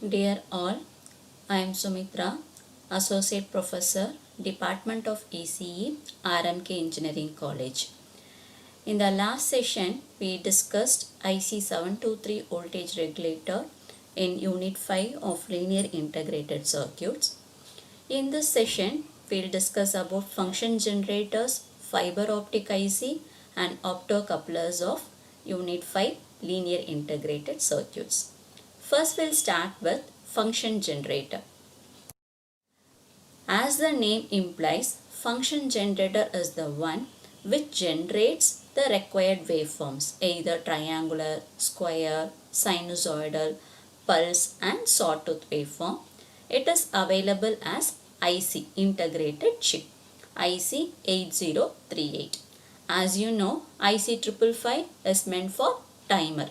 Dear all, I am Sumitra, Associate Professor, Department of ECE, RMK Engineering College. In the last session, we discussed IC 723 voltage regulator in Unit 5 of linear integrated circuits. In this session, we will discuss about function generators, fiber optic IC and optocouplers of Unit 5 linear integrated circuits. First, we'll start with function generator. As the name implies, function generator is the one which generates the required waveforms, either triangular, square, sinusoidal, pulse and sawtooth waveform. It is available as IC, integrated chip, IC 8038. As you know, IC 555 is meant for timer,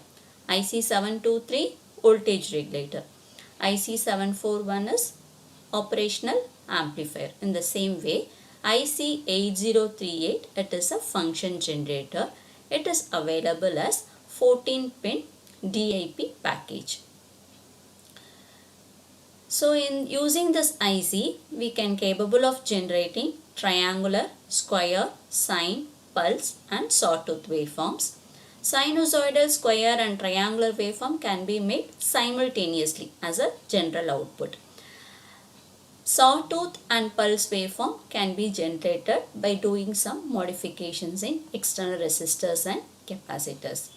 IC 723 voltage regulator, IC 741 is operational amplifier. In the same way, IC 8038, it is a function generator. It is available as 14-pin DIP package. So in using this IC, we can capable of generating triangular, square, sine, pulse and sawtooth waveforms. Sinusoidal, square and triangular waveform can be made simultaneously as a general output. Sawtooth and pulse waveform can be generated by doing some modifications in external resistors and capacitors.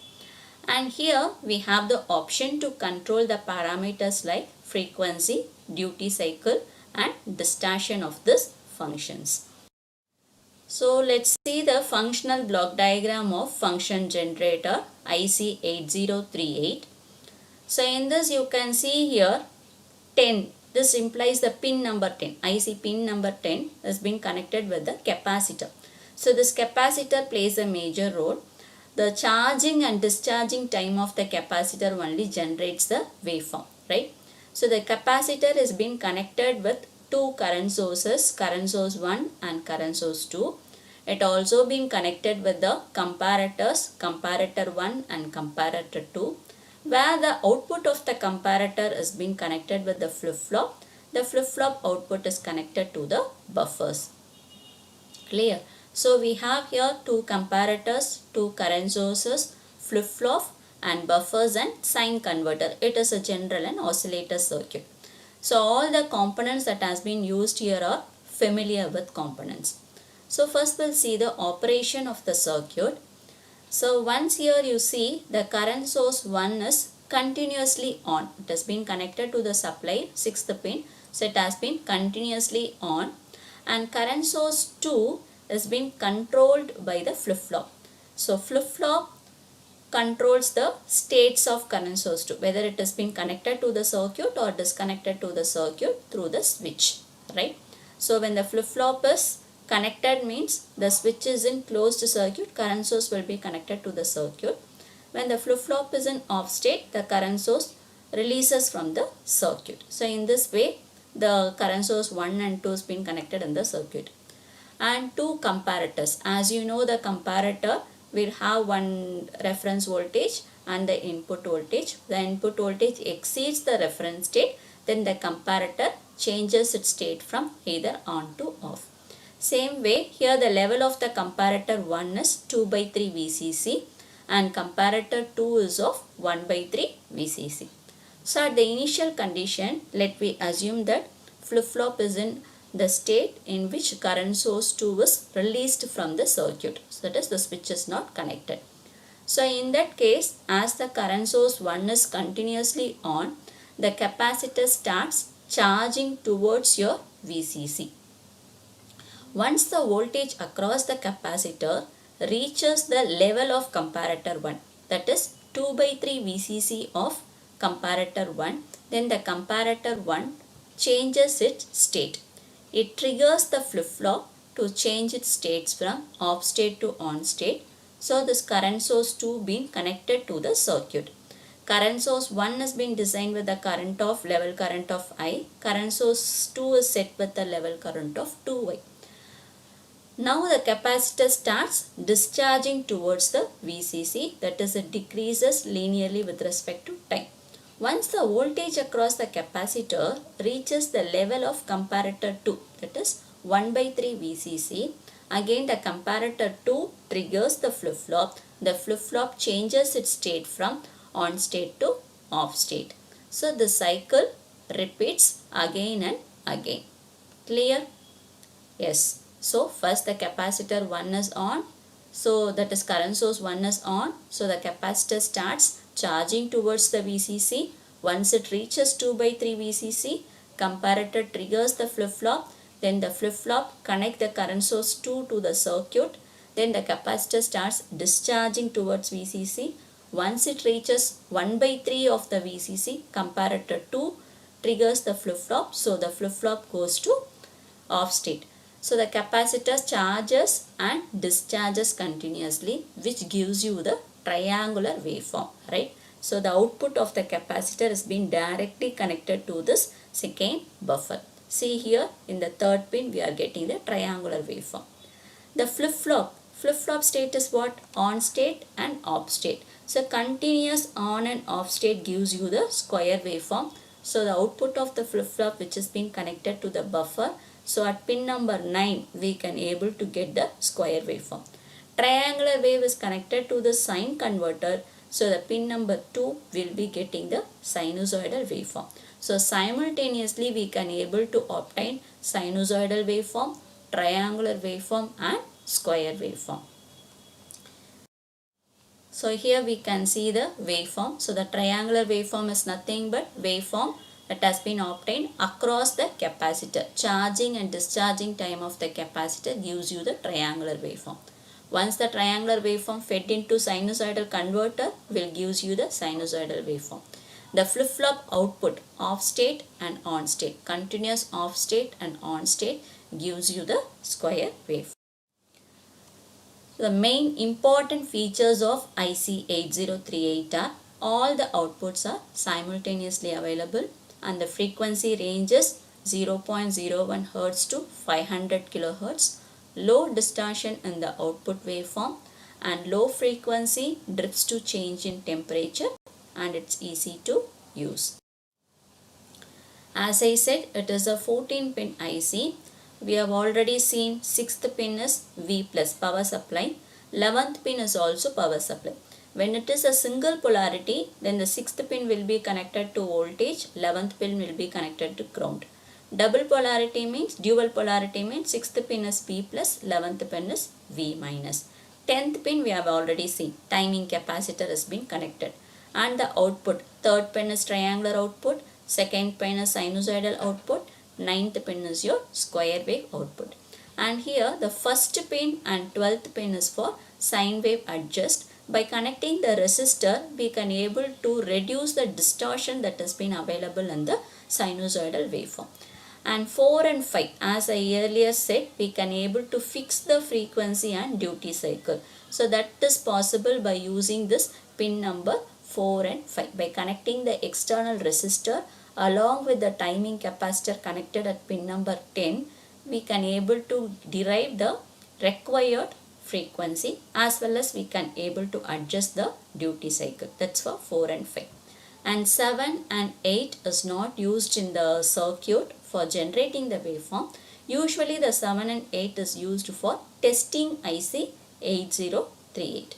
And here we have the option to control the parameters like frequency, duty cycle and distortion of these functions. So let's see the functional block diagram of function generator IC 8038. So in this you can see here 10. This implies the pin number 10. IC pin number 10 has been connected with the capacitor. So this capacitor plays a major role. The charging and discharging time of the capacitor only generates the waveform, right? So the capacitor has been connected with two current sources, current source 1 and current source 2. It also been connected with the comparators, comparator 1 and comparator 2. Where the output of the comparator is being connected with the flip-flop, the flip-flop output is connected to the buffers. Clear? So we have here two comparators, two current sources, flip-flop and buffers and sine converter. It is a general and oscillator circuit. So all the components that has been used here are familiar with components. So first we'll see the operation of the circuit. So once here you see the current source 1 is continuously on. It has been connected to the supply 6th pin. So it has been continuously on. And current source 2 is being controlled by the flip-flop. So flip-flop controls the states of current source 2. Whether it has been connected to the circuit or disconnected to the circuit through the switch. Right. So when the flip-flop is connected means the switch is in closed circuit, current source will be connected to the circuit. When the flip-flop is in off state, the current source releases from the circuit. So in this way, the current source 1 and 2 has been connected in the circuit. And two comparators. As you know, the comparator will have one reference voltage and the input voltage. The input voltage exceeds the reference state, then the comparator changes its state from either on to off. Same way, here the level of the comparator 1 is 2 by 3 VCC and comparator 2 is of 1 by 3 VCC. So at the initial condition, let me assume that flip-flop is in the state in which current source 2 is released from the circuit. So that is the switch is not connected. So in that case, as the current source 1 is continuously on, the capacitor starts charging towards your VCC. Once the voltage across the capacitor reaches the level of comparator 1, that is 2 by 3 VCC of comparator 1, then the comparator 1 changes its state. It triggers the flip-flop to change its states from off state to on state. So this current source 2 being connected to the circuit. Current source 1 has been designed with the current of level current of I. Current source 2 is set with the level current of 2I. Now the capacitor starts discharging towards the VCC, that is it decreases linearly with respect to time. Once the voltage across the capacitor reaches the level of comparator 2, that is 1 by 3 VCC, again the comparator 2 triggers the flip-flop. The flip-flop changes its state from on state to off state. So the cycle repeats again and again. Clear? Yes. So first the capacitor 1 is on. So that is current source 1 is on. So the capacitor starts charging towards the VCC. Once it reaches 2 by 3 VCC, comparator triggers the flip-flop. Then the flip-flop connect the current source 2 to the circuit. Then the capacitor starts discharging towards VCC. Once it reaches 1 by 3 of the VCC, comparator 2 triggers the flip-flop. So the flip-flop goes to off state. So the capacitor charges and discharges continuously, which gives you the triangular waveform, right? So the output of the capacitor is being directly connected to this second buffer. See here in the third pin we are getting the triangular waveform. The flip-flop state is what? On state and off state. So continuous on and off state gives you the square waveform. So the output of the flip-flop which is being connected to the buffer. So at pin number 9 we can able to get the square waveform. Triangular wave is connected to the sine converter. So the pin number 2 will be getting the sinusoidal waveform. So simultaneously we can able to obtain sinusoidal waveform, triangular waveform and square waveform. So here we can see the waveform. So the triangular waveform is nothing but waveform that has been obtained across the capacitor. Charging and discharging time of the capacitor gives you the triangular waveform. Once the triangular waveform fed into sinusoidal converter will gives you the sinusoidal waveform. The flip-flop output off state and on state, continuous off state and on state gives you the square waveform. The main important features of IC8038 are all the outputs are simultaneously available and the frequency range is 0.01 Hz to 500 kHz, low distortion in the output waveform and low frequency drifts to change in temperature and it's easy to use. As I said, it is a 14-pin IC. We have already seen 6th pin is V plus power supply, 11th pin is also power supply. When it is a single polarity, then the 6th pin will be connected to voltage, 11th pin will be connected to ground. Double polarity means, dual polarity means 6th pin is V plus, 11th pin is V minus. 10th pin we have already seen, timing capacitor has been connected. And the output, 3rd pin is triangular output, 2nd pin is sinusoidal output, 9th pin is your square wave output. And here the 1st pin and 12th pin is for sine wave adjust. By connecting the resistor, we can able to reduce the distortion that has been available in the sinusoidal waveform. And 4 and 5, as I earlier said, we can able to fix the frequency and duty cycle. So that is possible by using this pin number 4 and 5. By connecting the external resistor along with the timing capacitor connected at pin number 10, we can able to derive the required frequency as well as we can able to adjust the duty cycle. That's for 4 and 5. And 7 and 8 is not used in the circuit for generating the waveform. Usually the 7 and 8 is used for testing IC 8038.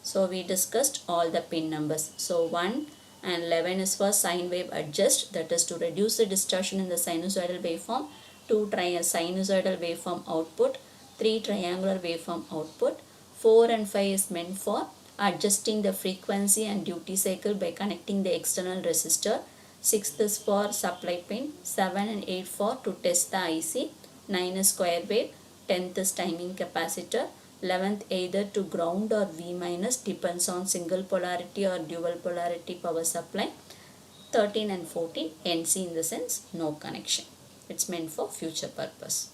So we discussed all the pin numbers. So 1 and 11 is for sine wave adjust, that is to reduce the distortion in the sinusoidal waveform. 2 sinusoidal waveform output, 3 triangular waveform output. 4 and 5 is meant for adjusting the frequency and duty cycle by connecting the external resistor. 6th is for supply pin, 7 and 8 for to test the IC, 9 is square wave, 10th is timing capacitor, 11th either to ground or V minus, depends on single polarity or dual polarity power supply. 13 and 14 NC in the sense no connection. It's meant for future purpose.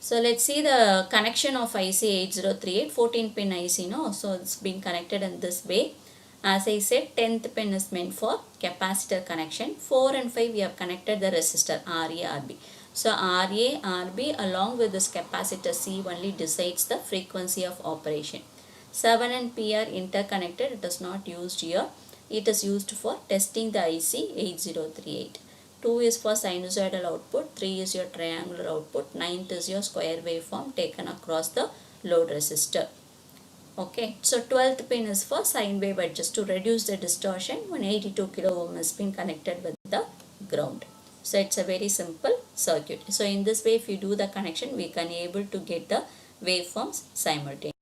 So let's see the connection of IC 8038, 14 pin IC, no? So it's been connected in this way. As I said, 10th pin is meant for capacitor connection. 4 and 5 we have connected the resistor RA, RB. So RA, RB along with this capacitor C only decides the frequency of operation. 7 and P are interconnected, it is not used here. It is used for testing the IC 8038. 2 is for sinusoidal output, 3 is your triangular output, 9th is your square waveform taken across the load resistor. Okay, so 12th pin is for sine wave adjust to reduce the distortion when 82 kilo ohm has been connected with the ground. So it's a very simple circuit. So in this way, if you do the connection, we can able to get the waveforms simultaneously.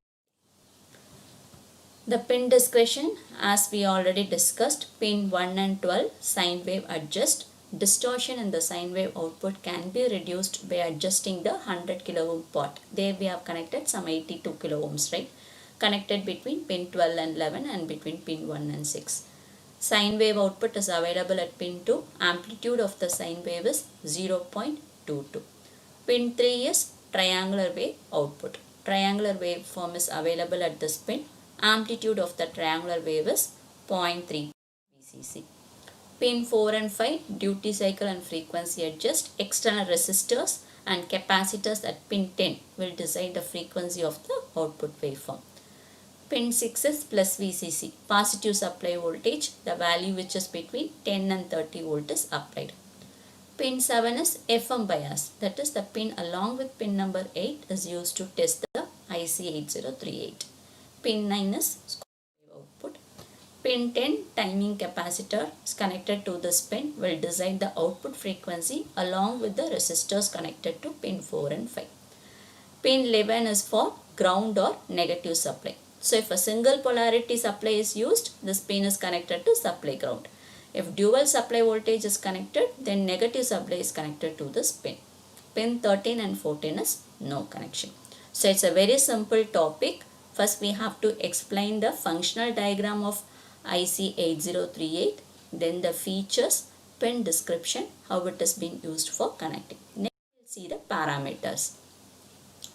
The pin discretion, as we already discussed, pin 1 and 12 sine wave adjust. Distortion in the sine wave output can be reduced by adjusting the 100 kilo ohm pot. There we have connected some 82 kilo ohms, right? Connected between pin 12 and 11 and between pin 1 and 6. Sine wave output is available at pin 2. Amplitude of the sine wave is 0.22. Pin 3 is triangular wave output. Triangular waveform is available at this pin. Amplitude of the triangular wave is 0.3 VCC. Pin 4 and 5 duty cycle and frequency adjust. External resistors and capacitors at pin 10 will decide the frequency of the output waveform. Pin 6 is plus VCC, positive supply voltage, the value which is between 10 and 30 volt is applied. Pin 7 is FM bias, that is the pin along with pin number 8 is used to test the IC8038. Pin 9 is square wave output. Pin 10 timing capacitor is connected to this pin will decide the output frequency along with the resistors connected to pin 4 and 5. Pin 11 is for ground or negative supply. So if a single polarity supply is used, this pin is connected to supply ground. If dual supply voltage is connected, then negative supply is connected to this pin. Pin 13 and 14 is no connection. So it's a very simple topic. First we have to explain the functional diagram of IC8038, then the features, pin description, how it has been used for connecting. Next we will see the parameters.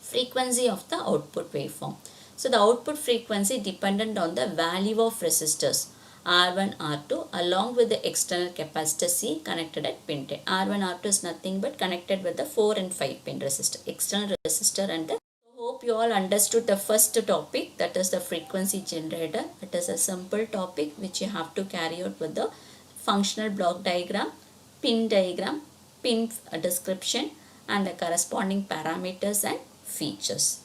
Frequency of the output waveform. So the output frequency dependent on the value of resistors R1, R2 along with the external capacitor C connected at pin 10. R1, R2 is nothing but connected with the 4 and 5 pin resistor, external resistor and the. Hope you all understood the first topic, that is the frequency generator. It is a simple topic which you have to carry out with the functional block diagram, pin description and the corresponding parameters and features.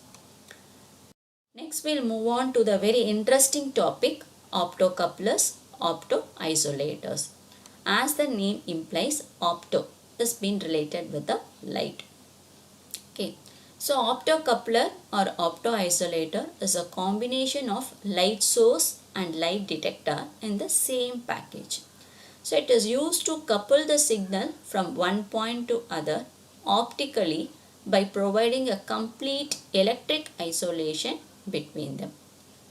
Next we'll move on to the very interesting topic, optocouplers, optoisolators. As the name implies, opto is being related with the light. Okay. So optocoupler or optoisolator is a combination of light source and light detector in the same package. So it is used to couple the signal from one point to other optically by providing a complete electric isolation between them.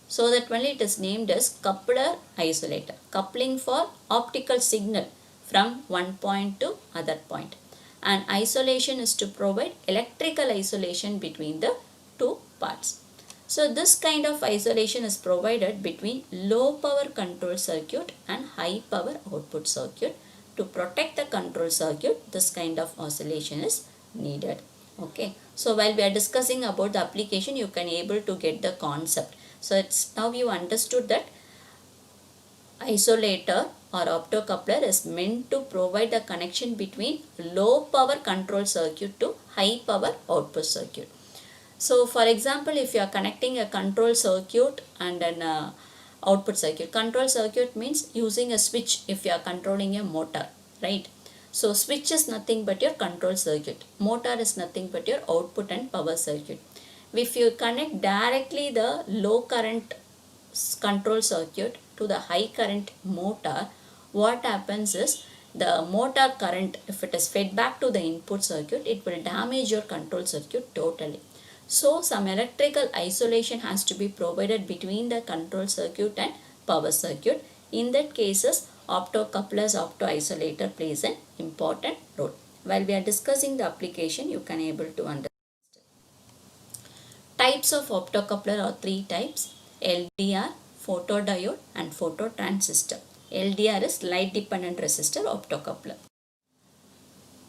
So that only it is named as coupler isolator, coupling for optical signal from one point to other point. And isolation is to provide electrical isolation between the two parts. So this kind of isolation is provided between low power control circuit and high power output circuit. To protect the control circuit, this kind of oscillation is needed. Okay, so while we are discussing about the application, you can able to get the concept. So it's now you understood that isolator or optocoupler is meant to provide the connection between low power control circuit to high power output circuit. So for example, if you are connecting a control circuit and an output circuit. Control circuit means using a switch if you are controlling a motor, right? So switch is nothing but your control circuit. Motor is nothing but your output and power circuit. If you connect directly the low current control circuit to the high current motor, what happens is the motor current, if it is fed back to the input circuit, it will damage your control circuit totally. So some electrical isolation has to be provided between the control circuit and power circuit. In that cases, optocouplers, optoisolator plays an important role. While we are discussing the application, you can able to understand. Types of optocoupler are three types: LDR, photodiode and phototransistor. LDR is light dependent resistor optocoupler.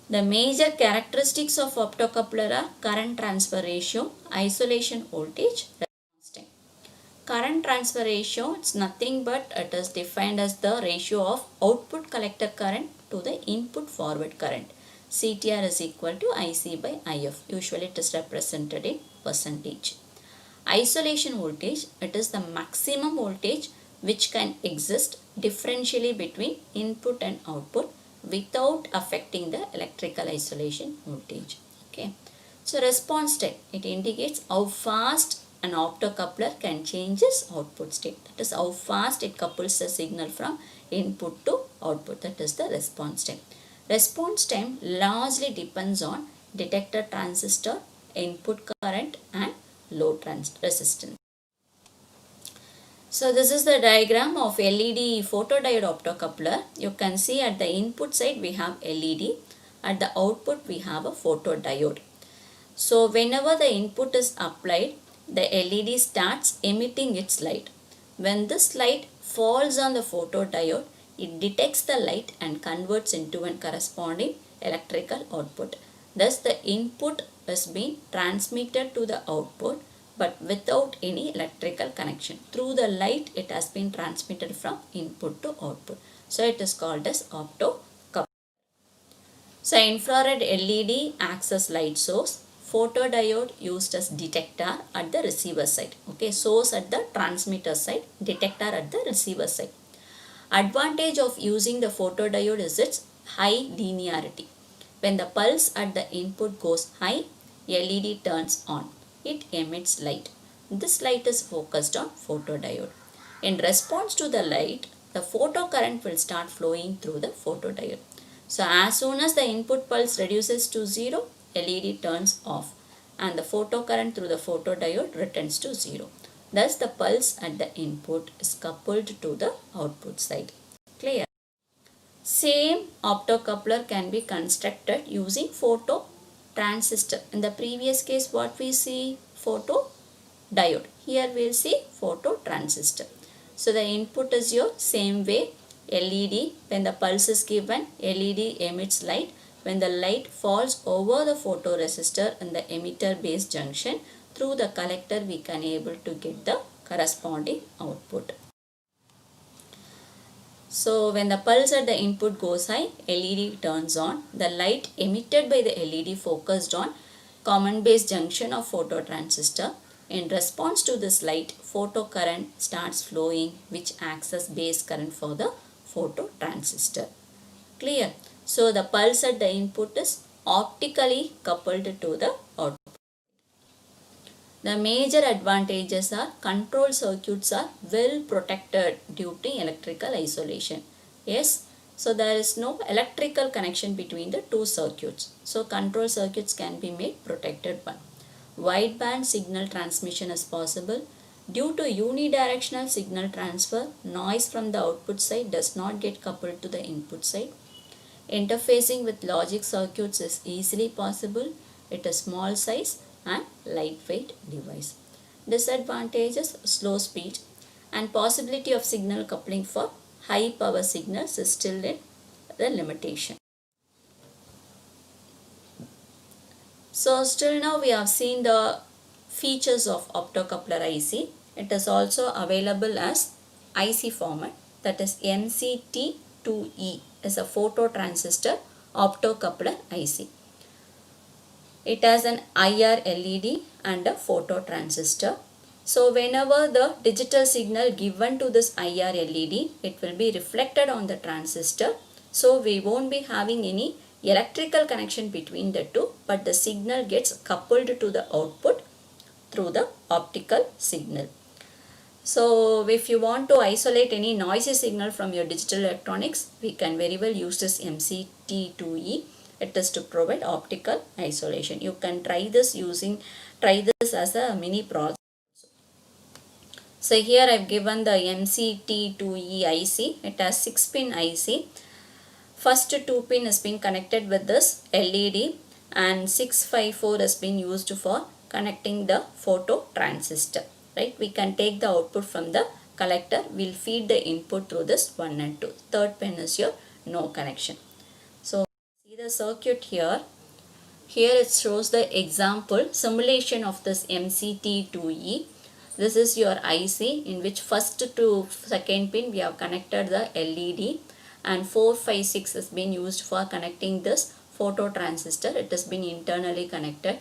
The major characteristics of optocoupler are current transfer ratio, isolation voltage, response time. Current transfer ratio, it's nothing but it is defined as the ratio of output collector current to the input forward current. CTR is equal to IC by IF. Usually it is represented in percentage. Isolation voltage, it is the maximum voltage which can exist differentially between input and output without affecting the electrical isolation voltage. Okay. So response time, it indicates how fast an optocoupler can change its output state. That is how fast it couples the signal from input to output. That is the response time. Response time largely depends on detector transistor, input current and load resistance. So this is the diagram of LED photodiode optocoupler. You can see at the input side we have LED. At the output we have a photodiode. So whenever the input is applied, the LED starts emitting its light. When this light falls on the photodiode, it detects the light and converts into a corresponding electrical output. Thus the input is being transmitted to the output but without any electrical connection. Through the light it has been transmitted from input to output. So it is called as optocoupler. So infrared LED acts as light source. Photodiode used as detector at the receiver side. Okay, source at the transmitter side, detector at the receiver side. Advantage of using the photodiode is its high linearity. When the pulse at the input goes high, LED turns on. It emits light. This light is focused on photodiode. In response to the light, the photocurrent will start flowing through the photodiode. So as soon as the input pulse reduces to 0, LED turns off and the photocurrent through the photodiode returns to 0. Thus the pulse at the input is coupled to the output side. Clear? Same optocoupler can be constructed using phototransistor. In the previous case what we see? Photodiode. Here we will see phototransistor. So the input is your same way LED. When the pulse is given, LED emits light. When the light falls over the photoresistor in the emitter base junction, through the collector we can able to get the corresponding output. So when the pulse at the input goes high, LED turns on. The light emitted by the LED focused on common base junction of phototransistor. In response to this light, photocurrent starts flowing which acts as base current for the phototransistor. Clear? So the pulse at the input is optically coupled to the output. The major advantages are control circuits are well protected due to electrical isolation. Yes, so there is no electrical connection between the two circuits. So control circuits can be made protected one. Wideband signal transmission is possible. Due to unidirectional signal transfer, noise from the output side does not get coupled to the input side. Interfacing with logic circuits is easily possible. It is small size and lightweight device. Disadvantages: slow speed and possibility of signal coupling for high power signals is still in the limitation. So still now we have seen the features of optocoupler IC. It is also available as IC format, that is MCT2E is a phototransistor optocoupler IC. It has an IR LED and a phototransistor. So whenever the digital signal given to this IR LED, it will be reflected on the transistor. So we won't be having any electrical connection between the two, but the signal gets coupled to the output through the optical signal. So if you want to isolate any noisy signal from your digital electronics, we can very well use this MCT2E. It is to provide optical isolation. You can try this as a mini project. So here I have given the MCT2E IC. It has 6-pin IC. First 2 pin has been connected with this LED and 654 has been used for connecting the phototransistor. Right? We can take the output from the collector. We'll feed the input through this 1 and 2. Third pin is your no connection. So see the circuit here. Here it shows the example simulation of this MCT2E. this is your IC in which first to second pin we have connected the LED, and 4, 5, 6 has been used for connecting this photo transistor. It has been internally connected.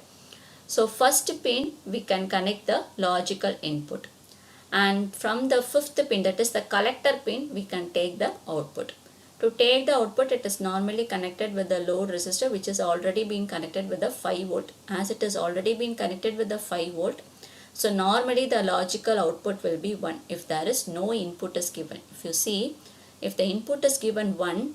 So first pin we can connect the logical input, and from the fifth pin, that is the collector pin, we can take the output. To take the output, it is normally connected with the load resistor, which is already been connected with the 5 volt. As it is already been connected with the 5 volt, so normally the logical output will be 1 if there is no input is given. If you see, if the input is given 1,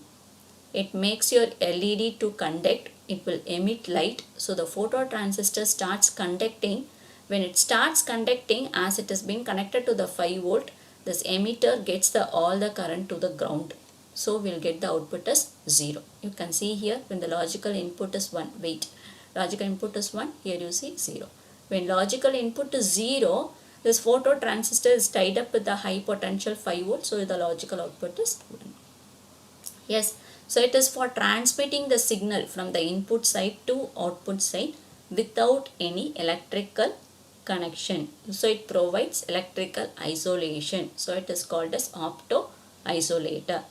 it makes your LED to conduct, it will emit light. So the phototransistor starts conducting. When it starts conducting, as it has been connected to the 5 volt, this emitter gets all the current to the ground. So we'll get the output as 0. You can see here when the logical input is 1, logical input is 1, here you see 0. When logical input is 0, this phototransistor is tied up with the high potential 5 volt, so the logical output is 1. Yes, so it is for transmitting the signal from the input side to output side without any electrical connection. So it provides electrical isolation. So it is called as opto isolator.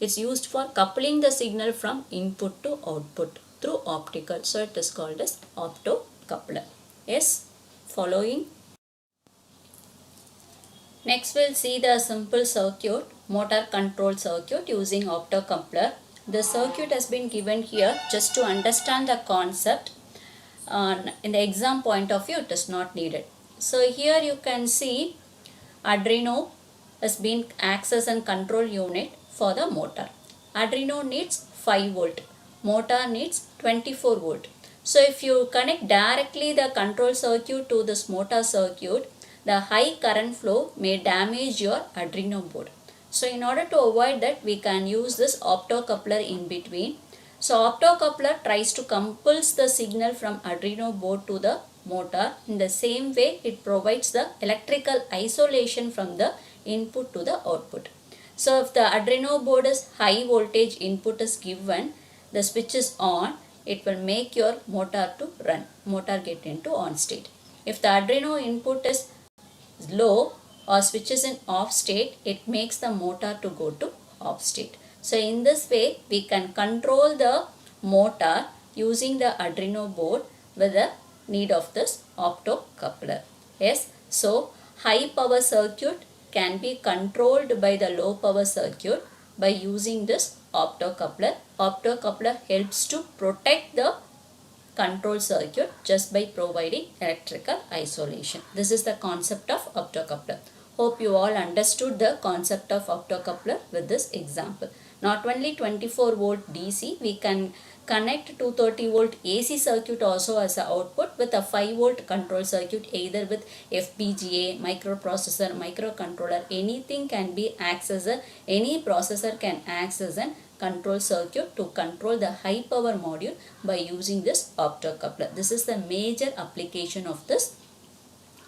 It's used for coupling the signal from input to output through optical. So it is called as optocoupler. Yes, following. Next we'll see the simple circuit, motor control circuit using optocoupler. The circuit has been given here just to understand the concept. In the exam point of view, it is not needed. So here you can see Arduino has been access and control unit for the motor. Arduino needs 5 volt, motor needs 24 volt. So if you connect directly the control circuit to this motor circuit, the high current flow may damage your Arduino board. So in order to avoid that, we can use this optocoupler in between. So optocoupler tries to compulse the signal from Arduino board to the motor. In the same way, it provides the electrical isolation from the input to the output. So if the Arduino board is high voltage input is given, the switch is on, it will make your motor to run, motor get into on state. If the Arduino input is low or switch is in off state, it makes the motor to go to off state. So in this way, we can control the motor using the Arduino board with the need of this optocoupler. Yes, so high power circuit can be controlled by the low power circuit by using this optocoupler. Optocoupler helps to protect the control circuit just by providing electrical isolation. This is the concept of optocoupler. Hope you all understood the concept of optocoupler with this example. Not only 24 volt DC, we can connect 230 volt AC circuit also as an output with a 5 volt control circuit, either with FPGA, microprocessor, microcontroller. Anything can be accessed, any processor can access an control circuit to control the high power module by using this optocoupler. This is the major application of this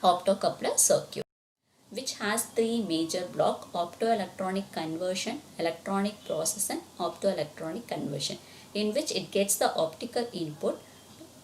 optocoupler circuit, which has 3 major blocks: optoelectronic conversion, electronic process and optoelectronic conversion, in which it gets the optical input,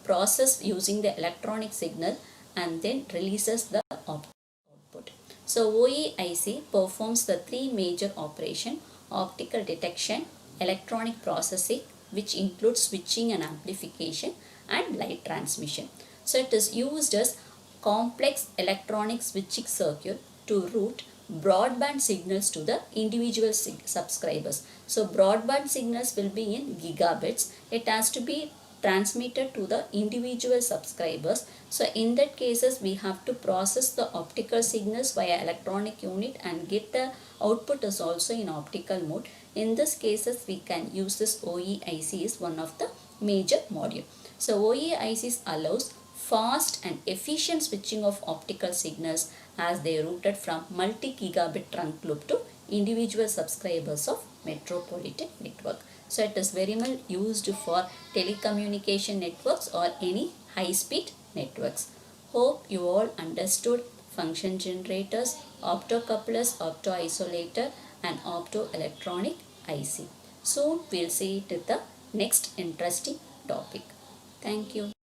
process using the electronic signal, and then releases the output. So OEIC performs the 3 major operations: optical detection, electronic processing, which includes switching and amplification, and light transmission. So it is used as complex electronic switching circuit to route broadband signals to the individual subscribers. So broadband signals will be in gigabits. It has to be transmitted to the individual subscribers. So in that cases, we have to process the optical signals via electronic unit and get the output is also in optical mode. In this cases, we can use this OEIC is one of the major module. So OEICs allows fast and efficient switching of optical signals as they routed from multi-gigabit trunk loop to individual subscribers of metropolitan network. So it is very much used for telecommunication networks or any high-speed networks. Hope you all understood function generators, optocouplers, optoisolator and optoelectronic IC. Soon we'll see it with the next interesting topic. Thank you.